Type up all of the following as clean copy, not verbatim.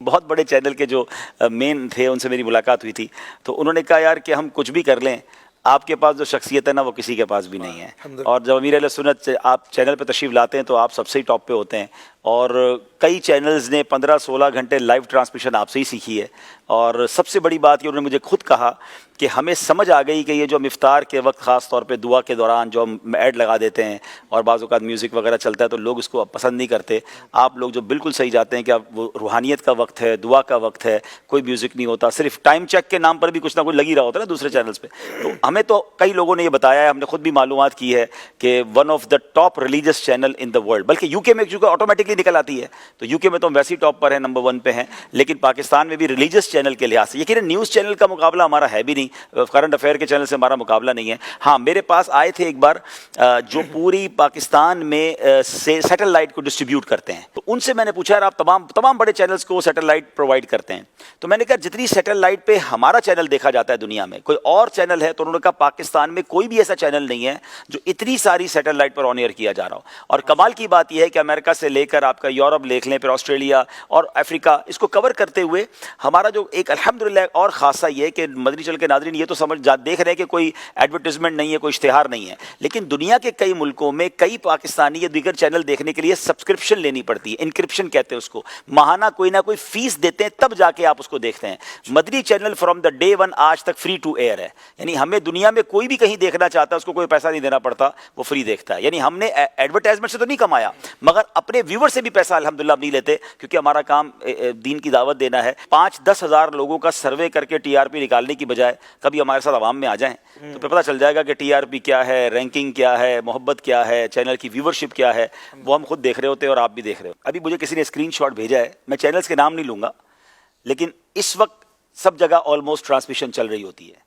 بہت بڑے چینل کے جو مین تھے ان سے میری ملاقات ہوئی تھی، تو انہوں نے کہا یار کہ ہم کچھ بھی کر لیں، آپ کے پاس جو شخصیت ہے نا وہ کسی کے پاس بھی نہیں ہے، اور جب امیر اہل سنت آپ چینل پہ تشریف لاتے ہیں تو آپ سب سے ہی ٹاپ پہ ہوتے ہیں، اور کئی چینلز نے 15-16 گھنٹے لائیو ٹرانسمیشن آپ سے ہی سیکھی ہے، اور سب سے بڑی بات یہ انہوں نے مجھے خود کہا کہ ہمیں سمجھ آ گئی کہ یہ جو ہم افطار کے وقت خاص طور پہ دعا کے دوران جو ہم ایڈ لگا دیتے ہیں اور بعض اوقات میوزک وغیرہ چلتا ہے تو لوگ اس کو پسند نہیں کرتے، آپ لوگ جو بالکل صحیح جاتے ہیں کہ اب وہ روحانیت کا وقت ہے، دعا کا وقت ہے، کوئی میوزک نہیں ہوتا، صرف ٹائم چیک کے نام پر بھی کچھ نہ کچھ لگ ہی رہا ہوتا ہے نا دوسرے چینلز پہ۔ تو ہمیں تو کئی لوگوں نے یہ بتایا ہے، ہم نے خود بھی معلومات کی ہے کہ one of the top religious channel in the world, بلکہ یو کے میں چونکہ آٹومیٹکلی نکل آتی ہے تو یو کے میں تو ہم ویسے ہی ٹاپ پر ہیں، نمبر 1 پہ ہیں، لیکن پاکستان میں بھی ریلیجس چینل کے لحاظ سے یقیناً نیوز چینل کا مقابلہ ہمارا ہے بھی نہیں، کرنٹ افیئر کے چینل سے ہمارا مقابلہ نہیں ہے۔ ہاں میرے پاس آئے تھے ایک بار جو پوری پاکستان میں سیٹلائٹ کو ڈسٹریبیوٹ کرتے ہیں، تو ان سے میں نے پوچھا یار آپ تمام بڑے چینلز کو سیٹلائٹ پرووائڈ کرتے ہیں، تو میں نے کہا جتنی سیٹلائٹ پہ ہمارا چینل دیکھا جاتا ہے دنیا میں کوئی اور چینل ہے؟ تو انہوں نے کہا پاکستان میں کوئی بھی ایسا چینل نہیں ہے جو اتنی ساری سیٹلائٹ پر آن ایئر کیا جا رہا ہو۔ اور کمال کی بات یہ ہے کہ امریکہ سے لے کر آپ کا یورپ دیکھ لیں، پھر آسٹریلیا اور افریقہ، اس کو کور کرتے ہوئے ہمارا جو ایک الحمدللہ اور خاصہ یہ ہے کہ مدنی چینل کے ناظرین یہ تو دیکھ رہے ہیں کہ کوئی ایڈورٹیزمنٹ نہیں ہے، کوئی اشتہار نہیں ہے، لیکن دنیا کے کئی ملکوں میں کئی پاکستانی یا دیگر چینل دیکھنے کے لیے سبسکرپشن لینی پڑتی ہے، انکرپشن کہتے ہیں اس کو، ماہانہ کوئی نہ کوئی فیس دیتے ہیں تب جا کے آپ اس کو دیکھتے ہیں۔ مدنی چینل فرام دا ڈے 1 آج تک فری ٹو ایئر ہے، یعنی ہمیں دنیا میں کوئی بھی کہیں دیکھنا چاہتا ہے اس کو کوئی پیسہ نہیں دینا پڑتا، وہ فری دیکھتا ہے۔ یعنی ہم نے ایڈورٹائزمنٹ سے تو نہیں کمایا، مگر اپنے ویور سے بھی پیسہ الحمدللہ نہیں لیتے، کیونکہ ہمارا کام دین کی دعوت دینا ہے۔ 5-10 ہزار لوگوں کا سروے کر کے ٹی آر پی نکالنے کی بجائے کبھی ہمارے ساتھ عوام میں آ جائیں تو پھر پتہ چل جائے گا کہ ٹی آر پی کیا ہے، رینکنگ کیا ہے، محبت کیا ہے، چینل کی ویورشپ کیا ہے، وہ ہم خود دیکھ رہے ہوتے ہیں اور آپ بھی دیکھ رہے ہو۔ ابھی مجھے کسی نے اسکرین شاٹ بھیجا ہے، میں چینلز کے نام نہیں لوں گا، لیکن اس وقت سب جگہ آلموسٹ ٹرانسمیشن چل رہی ہوتی ہے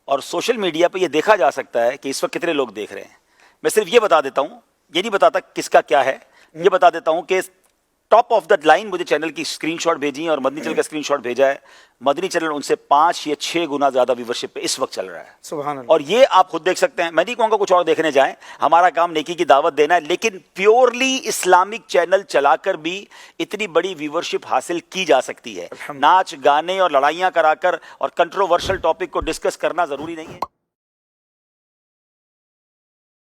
اور سوشل میڈیا پہ یہ دیکھا جا سکتا ہے کہ اس وقت کتنے لوگ دیکھ رہے ہیں۔ میں صرف یہ بتا دیتا ہوں، یہ نہیں بتاتا کس کا کیا ہے، یہ بتا دیتا ہوں کہ ٹاپ آف دا لائن مجھے چینل کی اسکرین شاٹ بھیجی ہیں اور مدنی چینل کا اسکرین شاٹ بھیجا ہے، مدنی چینل ان سے 5 یا 6 گنا زیادہ ویورشپ پہ اس وقت چل رہا ہے۔ سبحان اللہ۔ اور یہ آپ خود دیکھ سکتے ہیں، میں نہیں کہوں گا کچھ اور دیکھنے جائیں، ہمارا کام نیکی کی دعوت دینا ہے، لیکن پیورلی اسلامک چینل چلا کر بھی اتنی بڑی ویورشپ حاصل کی جا سکتی ہے۔ ناچ گانے اور لڑائیاں کرا کر اور کنٹروورشل ٹاپک کو ڈسکس کرنا ضروری نہیں ہے۔